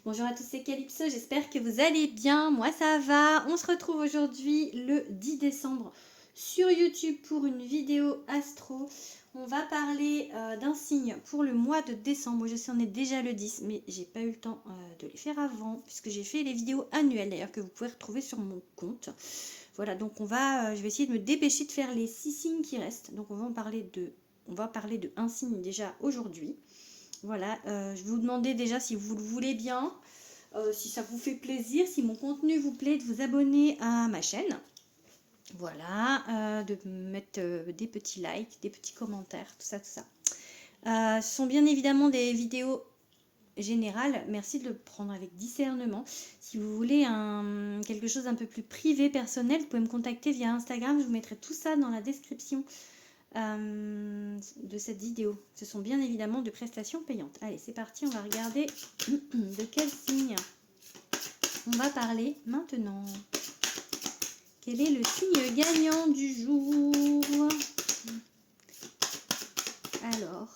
Bonjour à tous, c'est Calypso, j'espère que vous allez bien, moi ça va. On se retrouve aujourd'hui le 10 décembre sur YouTube pour une vidéo astro. On va parler d'un signe pour le mois de décembre. Je sais on est déjà le 10, mais j'ai pas eu le temps de les faire avant, puisque j'ai fait les vidéos annuelles d'ailleurs que vous pouvez retrouver sur mon compte. Voilà, donc je vais essayer de me dépêcher de faire les 6 signes qui restent. Donc on va parler de un signe déjà aujourd'hui. Voilà, je vais vous demander déjà si vous le voulez bien, si ça vous fait plaisir, si mon contenu vous plaît, de vous abonner à ma chaîne. Voilà, de mettre des petits likes, des petits commentaires, tout ça, tout ça. Ce sont bien évidemment des vidéos générales. Merci de le prendre avec discernement. Si vous voulez quelque chose un peu plus privé, personnel, vous pouvez me contacter via Instagram. Je vous mettrai tout ça dans la description de cette vidéo. Ce sont bien évidemment de prestations payantes. Allez, c'est parti, on va regarder de quel signe on va parler maintenant. Quel est le signe gagnant du jour? Alors,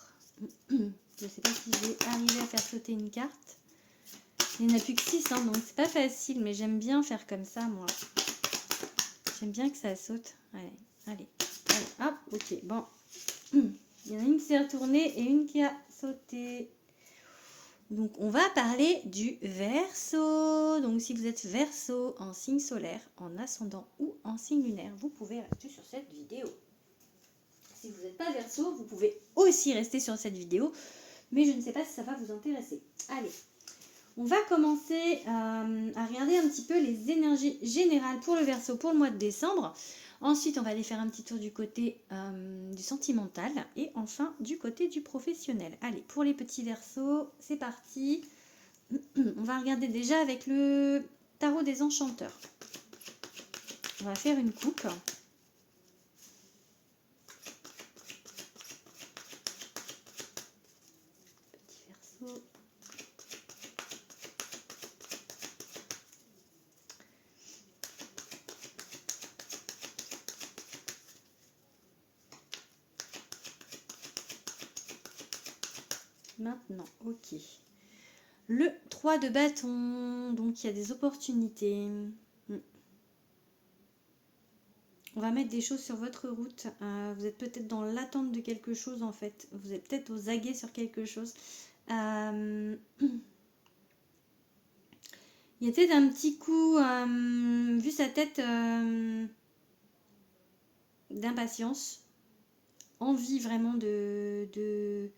je ne sais pas si je vais arriver à faire sauter une carte. Il n'y en a plus que 6, hein, donc c'est pas facile, mais j'aime bien faire comme ça, moi. J'aime bien que ça saute. Allez, hop, ok, bon. Il y en a une qui s'est retournée et une qui a sauté. Donc on va parler du Verseau. Donc si vous êtes Verseau en signe solaire, en ascendant ou en signe lunaire, vous pouvez rester sur cette vidéo. Si vous n'êtes pas Verseau, vous pouvez aussi rester sur cette vidéo, mais je ne sais pas si ça va vous intéresser. Allez, on va commencer à regarder un petit peu les énergies générales pour le Verseau pour le mois de décembre. Ensuite, on va aller faire un petit tour du côté du sentimental et enfin du côté du professionnel. Allez, pour les petits Verseaux, c'est parti. On va regarder déjà avec le tarot des enchanteurs. On va faire une coupe. Petit Verseau. Maintenant, ok. Le 3 de bâton, donc il y a des opportunités. On va mettre des choses sur votre route. Vous êtes peut-être dans l'attente de quelque chose en fait. Vous êtes peut-être aux aguets sur quelque chose. Il y a peut-être un petit coup, vu sa tête, d'impatience. Envie vraiment de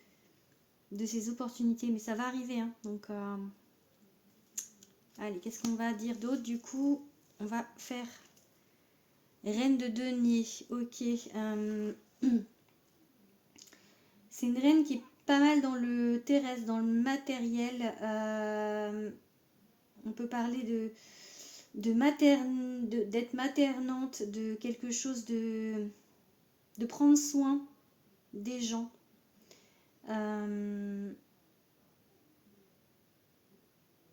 ces opportunités. Mais ça va arriver. Hein. Donc, allez, qu'est-ce qu'on va dire d'autre? Du coup, on va faire reine de denier. Ok. C'est une reine qui est pas mal dans le terrestre, dans le matériel. On peut parler d'être maternante, de quelque chose de prendre soin des gens.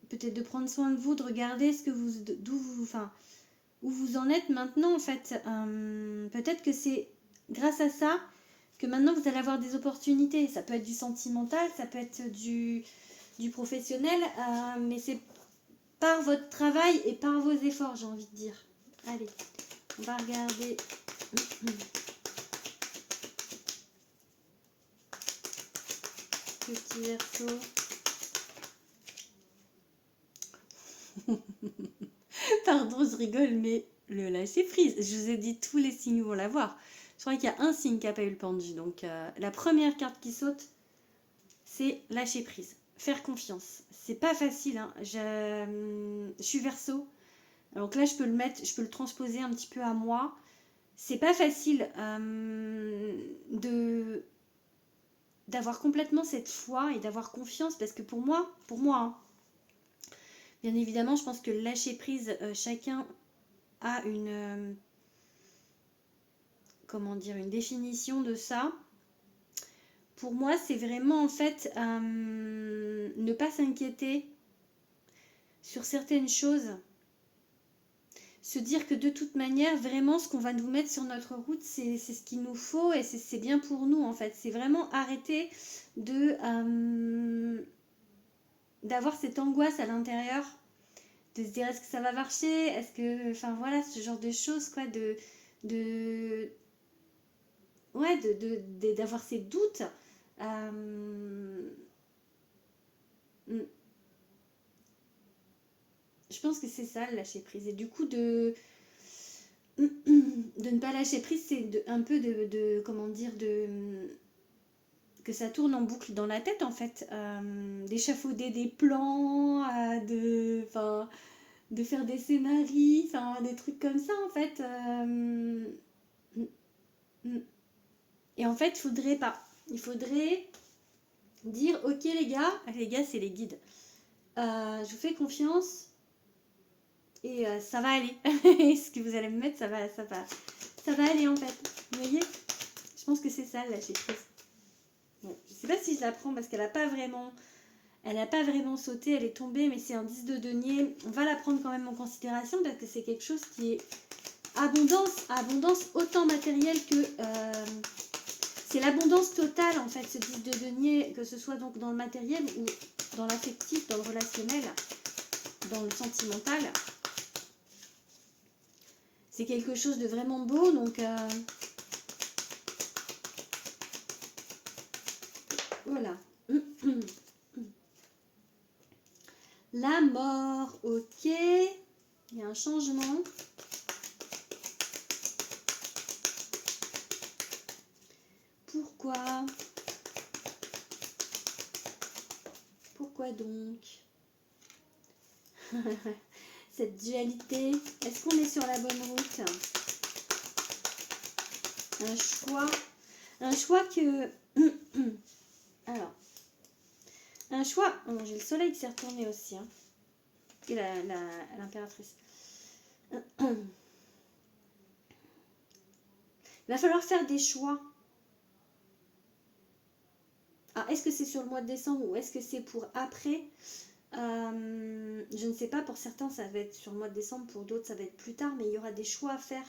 Peut-être de prendre soin de vous, de regarder ce que où vous en êtes maintenant en fait. Peut-être que c'est grâce à ça que maintenant vous allez avoir des opportunités. Ça peut être du sentimental, ça peut être du professionnel, mais c'est par votre travail et par vos efforts, j'ai envie de dire. Allez, on va regarder. Petit Verseau. Pardon, je rigole, mais le lâcher prise. Je vous ai dit tous les signes vont l'avoir. Je crois qu'il y a un signe qui n'a pas eu le pendu. Donc la première carte qui saute, c'est lâcher prise. Faire confiance. C'est pas facile. Hein. Je suis Verseau. Donc là, je peux le transposer un petit peu à moi. C'est pas facile d'avoir complètement cette foi et d'avoir confiance parce que pour moi, hein, bien évidemment, je pense que lâcher prise, chacun a une définition de ça. Pour moi, c'est vraiment en fait ne pas s'inquiéter sur certaines choses. Se dire que de toute manière, vraiment, ce qu'on va nous mettre sur notre route, c'est ce qu'il nous faut et c'est bien pour nous, en fait. C'est vraiment arrêter de d'avoir cette angoisse à l'intérieur, de se dire est-ce que ça va marcher, est-ce que, enfin voilà, ce genre de choses quoi, de ouais, d'avoir ces doutes. Hmm, je pense que c'est ça le lâcher prise, et du coup de ne pas lâcher prise, c'est un peu comment dire, que ça tourne en boucle dans la tête en fait, d'échafauder des plans, enfin, de faire des scénarios, enfin des trucs comme ça en fait. Et en fait, il faudrait dire ok les gars c'est les guides. Je vous fais confiance et ça va aller. Ce que vous allez me mettre, ça va aller en fait. Vous voyez? Je pense que c'est ça le lâcher prise. Bon, je sais pas si je la prends parce qu'elle n'a pas vraiment, sauté, elle est tombée, mais c'est un 10 de denier. On va la prendre quand même en considération parce que c'est quelque chose qui est abondance autant matérielle que c'est l'abondance totale en fait, ce 10 de denier, que ce soit donc dans le matériel ou dans l'affectif, dans le relationnel, dans le sentimental. C'est quelque chose de vraiment beau, donc voilà. La mort, ok. Il y a un changement. Pourquoi? Pourquoi donc? Cette dualité. Est-ce qu'on est sur la bonne route? Un choix que... Alors, un choix... Oh, j'ai le soleil qui s'est retourné aussi. Hein. Et l'impératrice. Il va falloir faire des choix. Ah, est-ce que c'est sur le mois de décembre ou est-ce que c'est pour après? Je ne sais pas, pour certains ça va être sur le mois de décembre, pour d'autres ça va être plus tard, mais il y aura des choix à faire.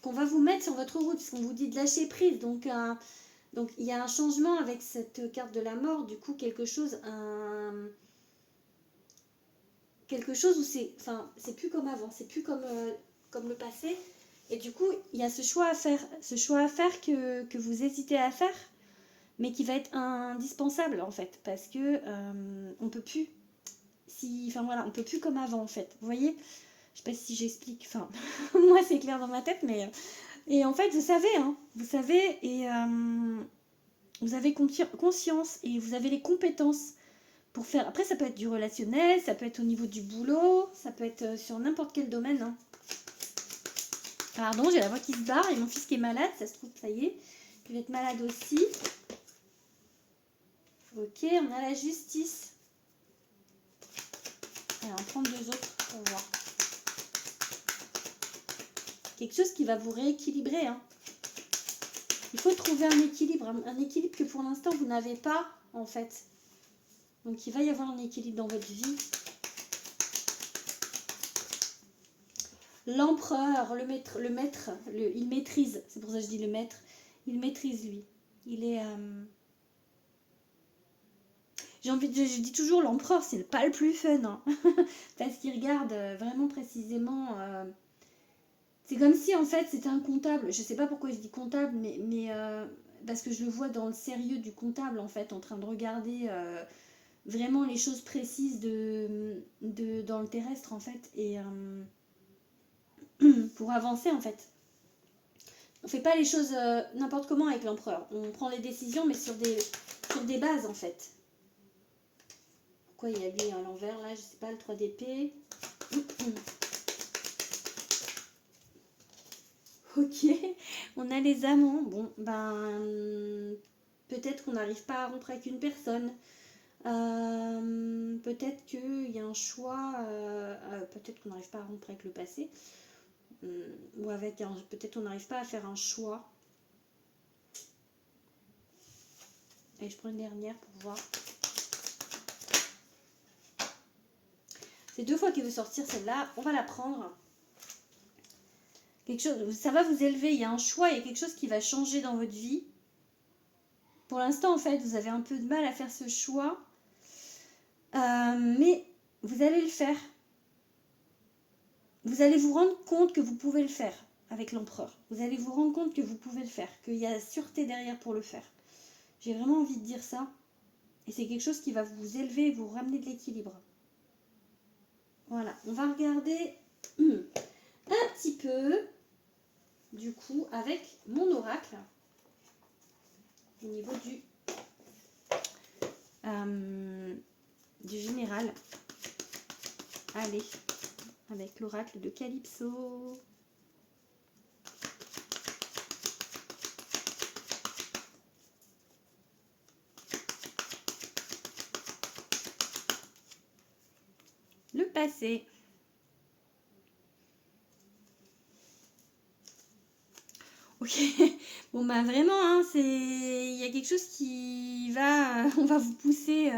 Qu'on va vous mettre sur votre route, parce qu'on vous dit de lâcher prise, donc il y a un changement avec cette carte de la mort, du coup quelque chose où c'est plus comme avant, c'est plus comme le passé, et du coup il y a ce choix à faire que vous hésitez à faire, mais qui va être indispensable en fait, parce que on peut plus, on peut plus comme avant en fait, vous voyez. Je sais pas si j'explique, moi c'est clair dans ma tête, mais et en fait vous savez et vous avez conscience et vous avez les compétences pour faire. Après ça peut être du relationnel, ça peut être au niveau du boulot, ça peut être sur n'importe quel domaine. Hein. Pardon, j'ai la voix qui se barre et mon fils qui est malade, ça se trouve, ça y est, il va être malade aussi. Ok, on a la justice. Alors, on va prendre deux autres pour voir. Quelque chose qui va vous rééquilibrer. Hein. Il faut trouver un équilibre que pour l'instant vous n'avez pas en fait. Donc il va y avoir un équilibre dans votre vie. L'empereur, le maître, il maîtrise. C'est pour ça que je dis le maître. Il maîtrise lui. Il est... je dis toujours l'empereur, c'est pas le plus fun. Hein. Parce qu'il regarde vraiment précisément... c'est comme si en fait c'était un comptable. Je sais pas pourquoi je dis comptable, mais parce que je le vois dans le sérieux du comptable en fait, en train de regarder vraiment les choses précises dans le terrestre en fait. Et pour avancer en fait. On fait pas les choses n'importe comment avec l'empereur. On prend les décisions mais sur des bases en fait. Pourquoi il y a lui à l'envers là? Je sais pas, le 3 d'épée. Ok, on a les amants. Bon, peut-être qu'on n'arrive pas à rompre avec une personne. Peut-être qu'il y a un choix. Peut-être qu'on n'arrive pas à rompre avec le passé. Ou peut-être qu'on n'arrive pas à faire un choix. Et je prends une dernière pour voir. C'est 2 fois qu'il veut sortir celle-là. On va la prendre. Quelque chose, ça va vous élever. Il y a un choix, il y a quelque chose qui va changer dans votre vie. pour l'instant, en fait, vous avez un peu de mal à faire ce choix. Mais vous allez le faire. Vous allez vous rendre compte que vous pouvez le faire avec l'empereur. Vous allez vous rendre compte que vous pouvez le faire, qu'il y a la sûreté derrière pour le faire. J'ai vraiment envie de dire ça. Et c'est quelque chose qui va vous élever et vous ramener de l'équilibre. Voilà, on va regarder un petit peu, du coup, avec mon oracle, au niveau du général. Allez, avec l'oracle de Calypso. Le passé. Ok, bon bah vraiment, hein, il y a quelque chose qui va, on va vous pousser,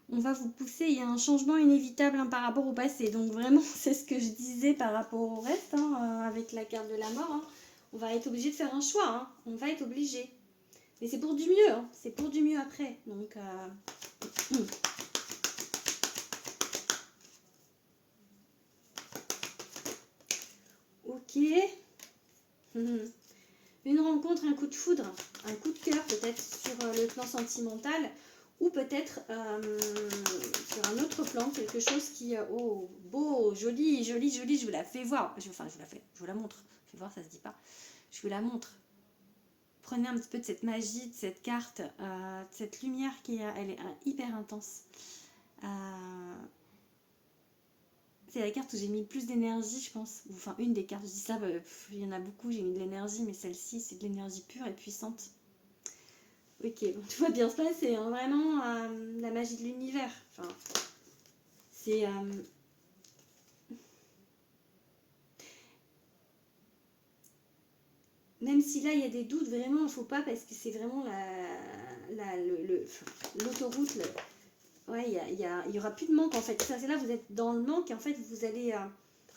il y a un changement inévitable hein, par rapport au passé. Donc vraiment, c'est ce que je disais par rapport au reste, hein, avec la carte de la mort. Hein. On va être obligé de faire un choix, hein. On va être obligé. Mais c'est pour du mieux, hein. C'est pour du mieux après. Donc, ok. Une rencontre, un coup de foudre, un coup de cœur peut-être sur le plan sentimental ou peut-être sur un autre plan, quelque chose qui, oh, beau, joli, joli, joli, je vous la fais voir, je vous la montre, fais voir, ça se dit pas, je vous la montre. Prenez un petit peu de cette magie, de cette carte, de cette lumière qui est, elle est hyper intense. C'est la carte où j'ai mis le plus d'énergie, je pense. Enfin, une des cartes, je dis ça, il y en a beaucoup, j'ai mis de l'énergie, mais celle-ci, c'est de l'énergie pure et puissante. Ok, bon, tout va bien se passer, hein, vraiment, la magie de l'univers. Enfin, c'est... même si là, il y a des doutes, vraiment, il ne faut pas, parce que c'est vraiment l'autoroute. Ouais, il y aura plus de manque, en fait. Ça, c'est là, vous êtes dans le manque, et en fait, vous allez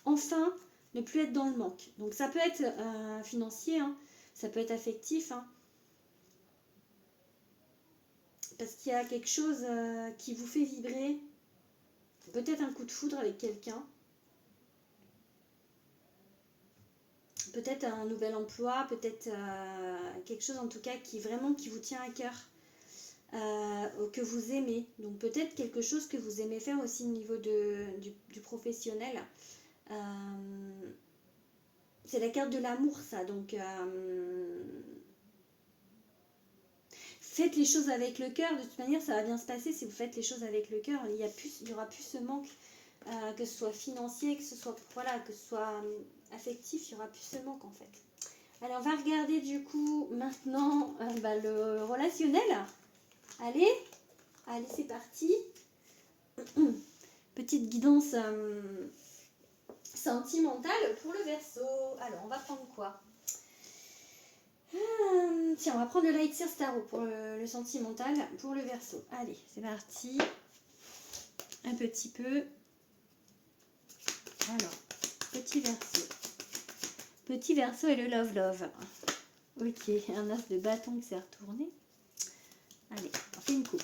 enfin ne plus être dans le manque. Donc, ça peut être financier, hein, ça peut être affectif, hein, parce qu'il y a quelque chose qui vous fait vibrer, peut-être un coup de foudre avec quelqu'un, peut-être un nouvel emploi, peut-être quelque chose en tout cas qui vraiment qui vous tient à cœur, que vous aimez. Donc peut-être quelque chose que vous aimez faire aussi au niveau du professionnel. C'est la carte de l'amour, ça. Donc faites les choses avec le cœur. De toute manière, ça va bien se passer si vous faites les choses avec le cœur. Il y aura plus ce manque, que ce soit financier, que ce soit affectif. Il y aura plus ce manque en fait. Allez, on va regarder du coup maintenant le relationnel. Allez, c'est parti. Petite guidance sentimentale pour le Verseau. Alors, on va prendre quoi? Tiens, on va prendre le Light Seer Tarot pour le sentimental pour le Verseau. Allez, c'est parti. Un petit peu. Alors, petit Verseau. Petit Verseau et le Love Love. Ok, un as de bâton qui s'est retourné. Allez, on fait une coupe.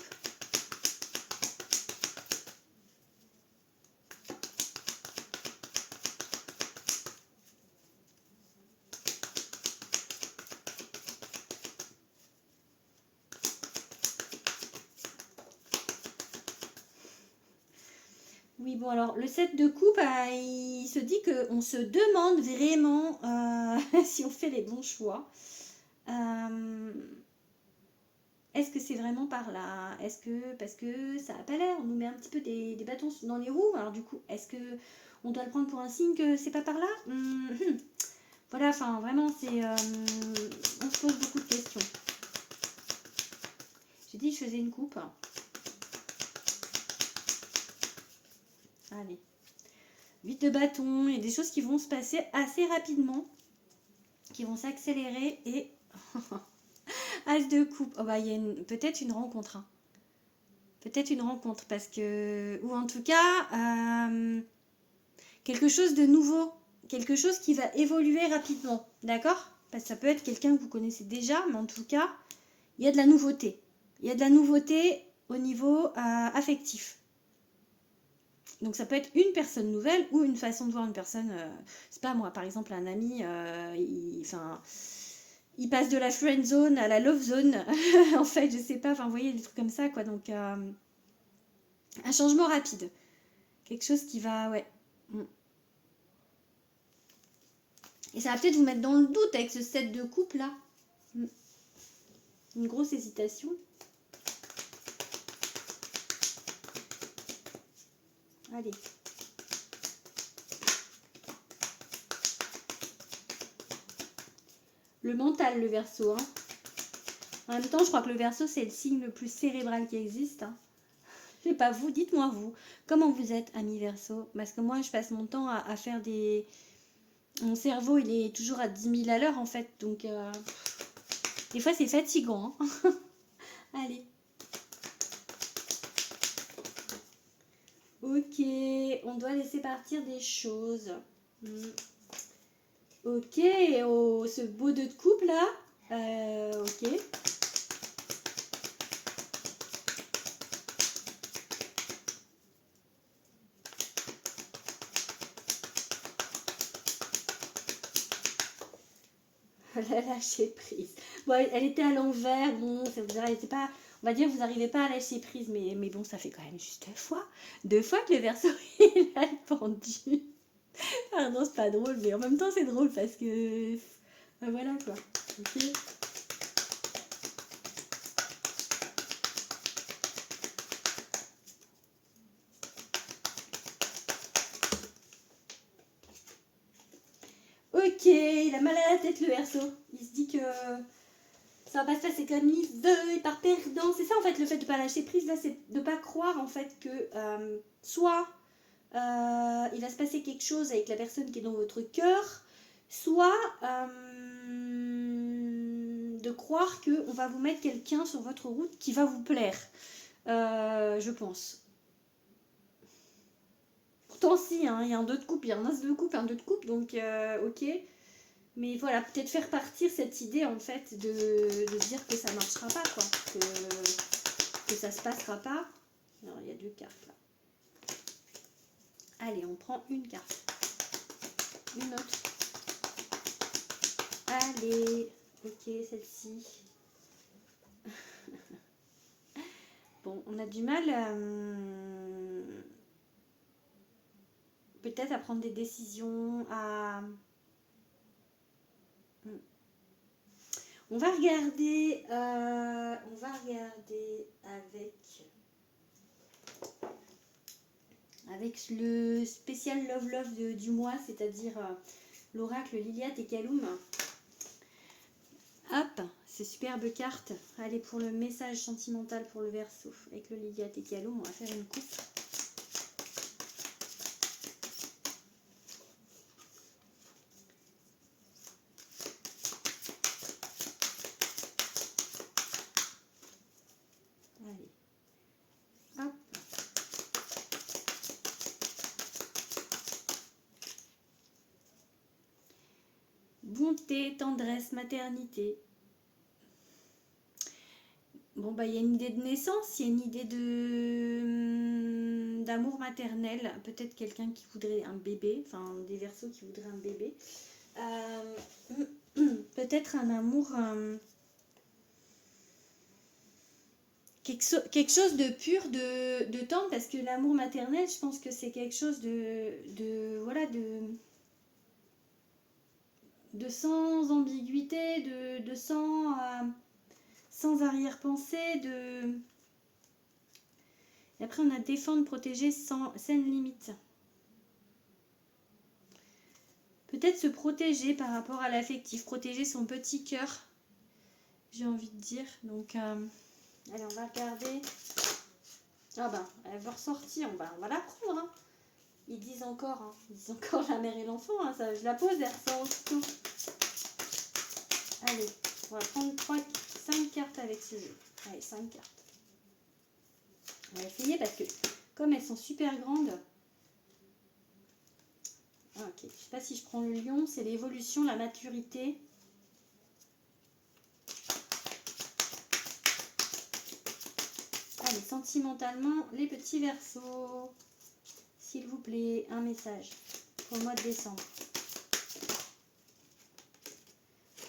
Oui, bon, alors, le 7 de coupe, il se dit qu'on se demande vraiment si on fait les bons choix. Est-ce que c'est vraiment par là? Est-ce que, parce que ça n'a pas l'air, on nous met un petit peu des bâtons dans les roues, alors du coup, est-ce que on doit le prendre pour un signe que c'est pas par là? Voilà, enfin, vraiment, on se pose beaucoup de questions. J'ai dit que je faisais une coupe. Allez. 8 de bâton, il y a des choses qui vont se passer assez rapidement, qui vont s'accélérer et... As de coupe, oh bah, il y a peut-être une rencontre. Hein. Peut-être une rencontre, parce que... Ou en tout cas, quelque chose de nouveau. Quelque chose qui va évoluer rapidement, d'accord? Parce que ça peut être quelqu'un que vous connaissez déjà, mais en tout cas, il y a de la nouveauté. Il y a de la nouveauté au niveau affectif. Donc ça peut être une personne nouvelle ou une façon de voir une personne. C'est pas moi, par exemple, un ami, il passe de la friend zone à la love zone. En fait, je sais pas, enfin, vous voyez, des trucs comme ça, quoi. Donc, un changement rapide. Quelque chose qui va, ouais. Et ça va peut-être vous mettre dans le doute avec ce set de coupe là. Une grosse hésitation. Allez. Le mental, le Verseau. Hein. En même temps, je crois que le Verseau, c'est le signe le plus cérébral qui existe. Hein. Je sais pas vous, dites-moi vous. Comment vous êtes, ami Verseau? Parce que moi, je passe mon temps à faire des... Mon cerveau, il est toujours à 10 000 à l'heure, en fait. Donc, des fois, c'est fatigant. Hein. Allez. Ok, on doit laisser partir des choses. Ok, oh, ce beau 2 de coupe là. Ok. La lâcher prise. Bon, elle était à l'envers, bon, ça vous arrêtez pas. On va dire que vous n'arrivez pas à lâcher prise, mais bon, ça fait quand même juste 2 fois que le Verseau il a pendu. Pardon, c'est pas drôle, mais en même temps c'est drôle parce que voilà quoi. Ok. Ok, il a mal à la tête le Verseau. Il se dit que ça va pas se passer comme il veut, il part perdant. C'est ça en fait le fait de pas lâcher prise là, c'est de pas croire en fait que soit il va se passer quelque chose avec la personne qui est dans votre cœur, soit de croire qu'on va vous mettre quelqu'un sur votre route qui va vous plaire, je pense. Pourtant si, hein, il y a un 2 de coupe, il y a un as de coupe, un 2 de coupe, donc ok. Mais voilà, peut-être faire partir cette idée en fait de dire que ça marchera pas, quoi. Que ça se passera pas. Alors il y a 2 cartes là. Allez, on prend une carte. Une autre. Allez, ok, celle-ci. Bon, on a du mal peut-être à prendre des décisions, à... On va regarder avec le spécial Love Love du mois, c'est-à-dire l'oracle Liliade et Kaloum. Hop, ces superbes cartes. Allez, pour le message sentimental pour le Verseau, avec le Liliade et Kaloum, on va faire une coupe. Allez. Hop. Bonté, tendresse, maternité. Bon, bah, il y a une idée de naissance, il y a une idée d'amour maternel. Peut-être quelqu'un qui voudrait un bébé, enfin des Verseaux qui voudraient un bébé. Peut-être un amour... quelque chose de pur, de tendre, parce que l'amour maternel, je pense que c'est quelque chose voilà, de sans ambiguïté, de sans arrière-pensée, de... Et après, on a défendre, protéger, sans limite. Peut-être se protéger par rapport à l'affectif, protéger son petit cœur, j'ai envie de dire. Donc, allez, on va regarder. Ah ben, elle va ressortir, on va la prendre. Hein. Ils disent encore la mère et l'enfant. Hein, ça, je la pose, elle ressort aussitôt. Allez, on va prendre 5 cartes avec ce jeu. Allez, 5 cartes. On va essayer parce que comme elles sont super grandes... Ok, je ne sais pas si je prends le lion, c'est l'évolution, la maturité. Allez, sentimentalement, les petits Verseaux. S'il vous plaît, un message pour le mois de décembre.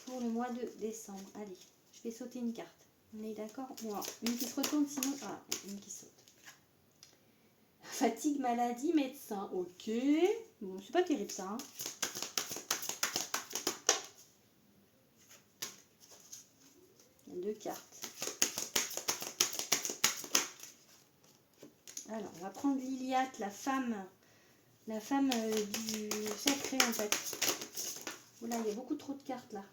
Pour le mois de décembre. Allez, je vais sauter une carte. On est d'accord? Wow. Une qui se retourne, sinon... Ah, une qui saute. Fatigue, maladie, médecin. Ok. Bon, c'est pas terrible ça. Hein. Il y a 2 cartes. Alors, on va prendre Liliate, la femme du sacré en fait. Oula, il y a beaucoup trop de cartes là.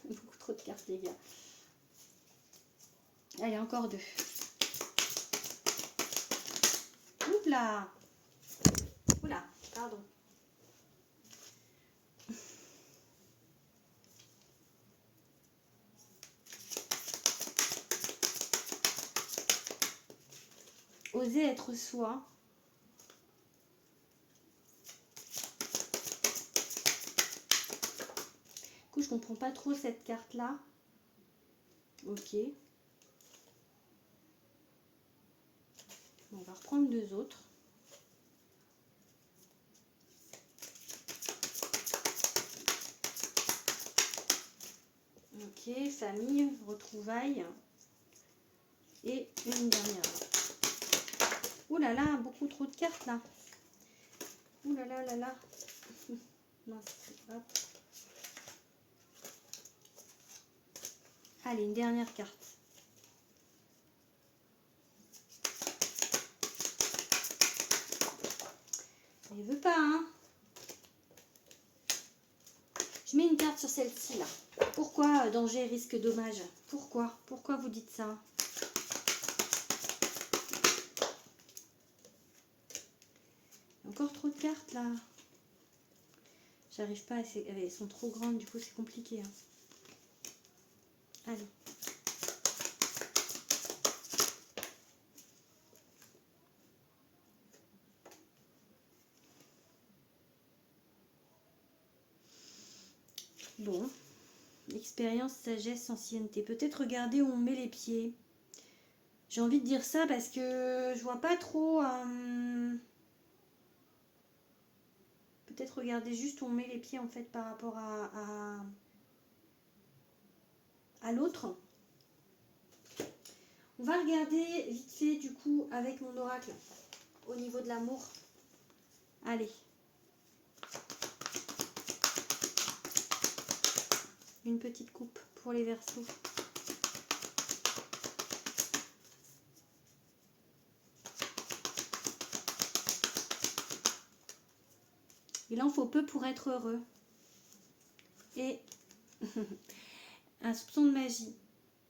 Beaucoup trop de cartes les gars. Allez, encore 2. Oula. Oula, pardon. Oser être soi. Du coup, je comprends pas trop cette carte là. Ok. Bon, on va reprendre 2 autres. Ok, famille, retrouvailles. Et une dernière. Ouh là là, beaucoup trop de cartes là. Ouh là là là là. Mince, hop. Allez, une dernière carte. Elle veut pas, hein. Je mets une carte sur celle-ci là. Pourquoi danger, risque, dommage? Pourquoi? Pourquoi vous dites ça? Encore trop de cartes là. J'arrive pas à... Elles sont trop grandes, du coup c'est compliqué. Hein. Allez. Bon. Expérience, sagesse, ancienneté. Peut-être regarder où on met les pieds. J'ai envie de dire ça parce que je vois pas trop... Peut-être regarder juste où on met les pieds en fait par rapport à l'autre. On va regarder vite fait du coup avec mon oracle au niveau de l'amour. Allez. Une petite coupe pour les Verseaux. Il en faut peu pour être heureux. Et un soupçon de magie.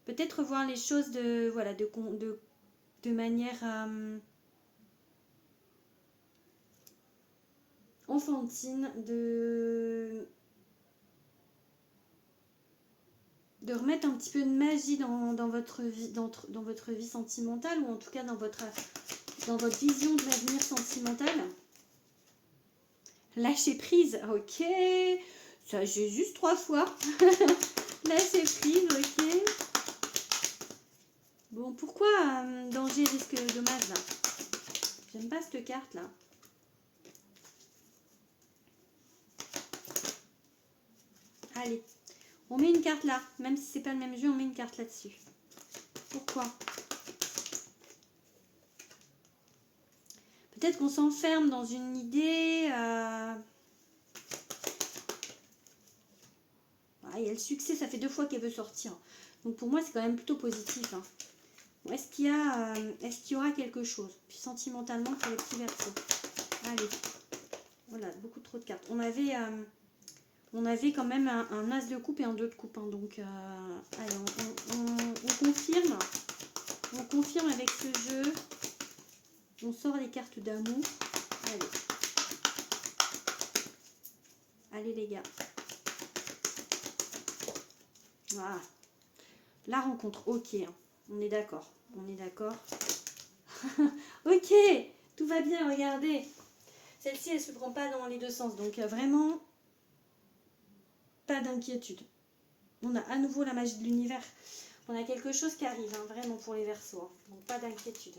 Peut-être voir les choses de voilà de manière enfantine, de remettre un petit peu de magie dans votre vie, dans votre vie sentimentale, ou en tout cas dans votre vision de l'avenir sentimental. Lâcher prise, ok. Ça, j'ai juste 3 fois. Lâcher prise, ok. Bon, pourquoi danger, risque, dommage là? J'aime pas cette carte là. Allez, on met une carte là. Même si c'est pas le même jeu, on met une carte là-dessus. Pourquoi? Peut-être qu'on s'enferme dans une idée. Ah, il y a le succès, ça fait 2 fois qu'elle veut sortir. Donc pour moi, c'est quand même plutôt positif. Hein. Est-ce qu'il y aura quelque chose? Puis sentimentalement pour les petits Verseaux. Allez. Voilà, beaucoup trop de cartes. On avait quand même un as de coupe et un 2 de coupe. Hein, donc, allez, on confirme. On confirme avec ce jeu. On sort les cartes d'amour. Allez. Allez les gars. Voilà. La rencontre, ok. Hein. On est d'accord. On est d'accord. Ok. Tout va bien, regardez. Celle-ci, elle se prend pas dans les 2 sens. Donc, vraiment, pas d'inquiétude. On a à nouveau la magie de l'univers. On a quelque chose qui arrive, hein, vraiment pour les Verseaux. Hein. Donc pas d'inquiétude.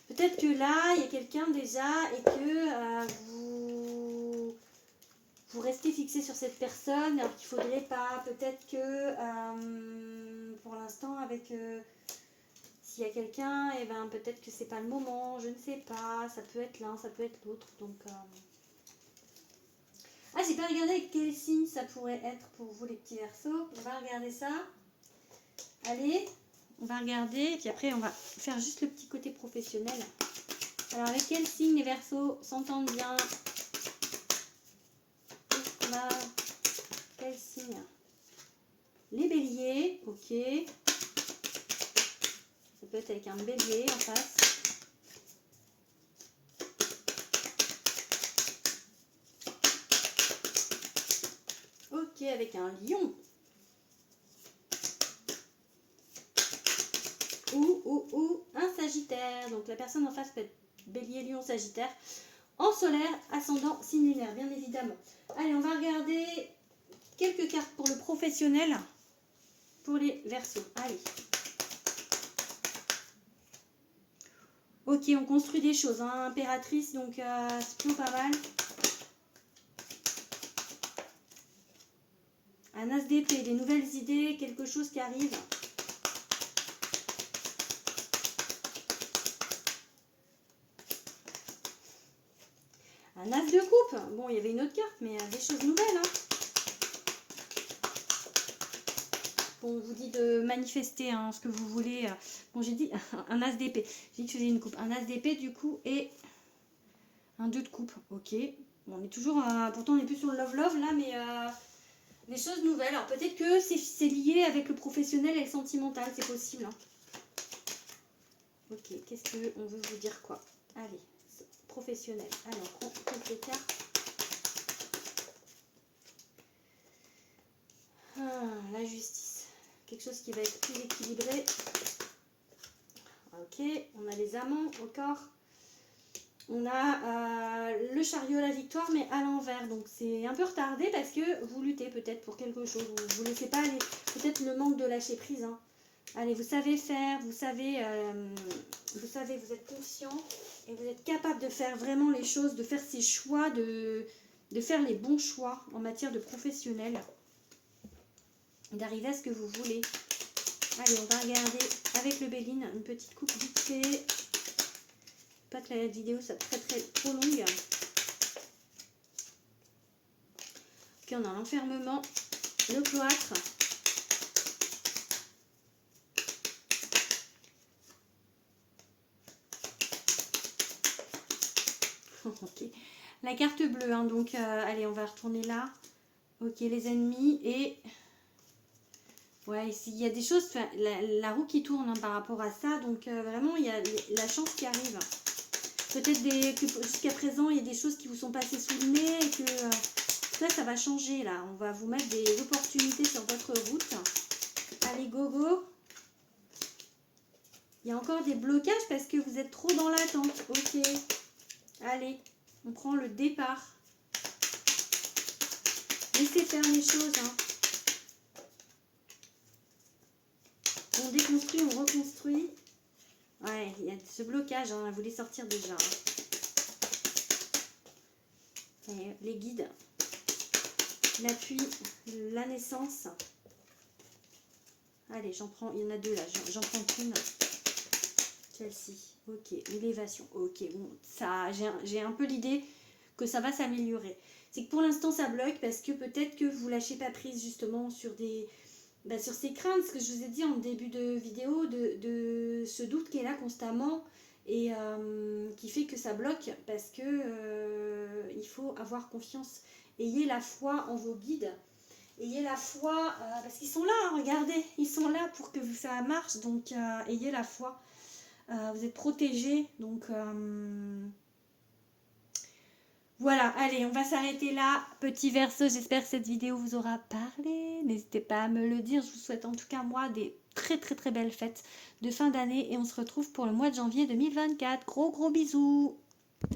Peut-être que là, il y a quelqu'un déjà et que vous restez fixé sur cette personne alors qu'il ne faudrait pas. Peut-être que pour l'instant, avec s'il y a quelqu'un, et ben, peut-être que c'est pas le moment, je ne sais pas. Ça peut être l'un, ça peut être l'autre. Donc, ah, j'ai pas regardé avec quel signe ça pourrait être pour vous les petits Verseaux. On va regarder ça. Allez, on va regarder et puis après on va faire juste le petit côté professionnel. Alors avec quel signe les Verseaux s'entendent bien? Qu'est-ce qu'on a? Quel signe? Les Béliers, ok. Ça peut être avec un Bélier en face. Ok, avec un Lion. Ou un Sagittaire. Donc la personne en face peut être Bélier, Lion, Sagittaire. En solaire, ascendant, signe lunaire, bien évidemment. Allez, on va regarder quelques cartes pour le professionnel, pour les Verseaux. Allez. Ok, on construit des choses, hein. Impératrice, donc c'est plutôt pas mal. Un as d'épée, des nouvelles idées, quelque chose qui arrive. Un as de coupe. Bon, il y avait une autre carte, mais des choses nouvelles. Hein. Bon, on vous dit de manifester hein, ce que vous voulez. Bon, j'ai dit un as d'épée. J'ai dit que je faisais une coupe. Un as d'épée, du coup, et un 2 de coupe. Ok. Bon, on est toujours... pourtant, on n'est plus sur le love-love, là, mais... des choses nouvelles. Alors, peut-être que c'est lié avec le professionnel et le sentimental. C'est possible. Hein. Ok. Qu'est-ce qu'on veut vous dire, quoi? Allez. Professionnel. Alors, on prend quelques cartes. La justice. Quelque chose qui va être plus équilibré. Ok, on a les amants encore. On a le chariot, la victoire, mais à l'envers. Donc c'est un peu retardé parce que vous luttez peut-être pour quelque chose. Vous ne laissez pas aller. Peut-être le manque de lâcher prise. Hein. Allez, vous savez faire, vous savez, vous êtes conscient et vous êtes capable de faire vraiment les choses, de faire ces choix, de faire les bons choix en matière de professionnel. D'arriver à ce que vous voulez. Allez, on va regarder avec le Béline une petite coupe vite fait. Pas que la vidéo soit trop longue. Ok, on a l'enfermement, le cloître. Ok, la carte bleue. Hein, donc, allez, on va retourner là. Ok, les ennemis et... Ouais, il y a des choses, la roue qui tourne hein, par rapport à ça, donc vraiment il y a la chance qui arrive. Peut-être que jusqu'à présent il y a des choses qui vous sont passées sous le nez et que ça va changer là. On va vous mettre des opportunités sur votre route. Allez, go go. Il y a encore des blocages parce que vous êtes trop dans l'attente. Ok, allez, on prend le départ. Laissez faire les choses. Hein. On déconstruit, on reconstruit. Ouais, il y a ce blocage, hein, vous voulez sortir déjà. Hein. Et les guides, l'appui, la naissance. Allez, j'en prends, il y en a deux là, j'en prends une. Celle-ci, ok, l'élévation, ok, bon, ça, j'ai un peu l'idée que ça va s'améliorer. C'est que pour l'instant ça bloque parce que peut-être que vous lâchez pas prise justement sur des... sur ces craintes, ce que je vous ai dit en début de vidéo, de ce doute qui est là constamment et qui fait que ça bloque parce que il faut avoir confiance. Ayez la foi en vos guides, ayez la foi, parce qu'ils sont là, hein, regardez, ils sont là pour que ça marche, donc ayez la foi. Vous êtes protégés, donc... Voilà, allez, on va s'arrêter là. Petit Verseau, j'espère que cette vidéo vous aura parlé. N'hésitez pas à me le dire. Je vous souhaite en tout cas, moi, des très belles fêtes de fin d'année. Et on se retrouve pour le mois de janvier 2024. Gros bisous.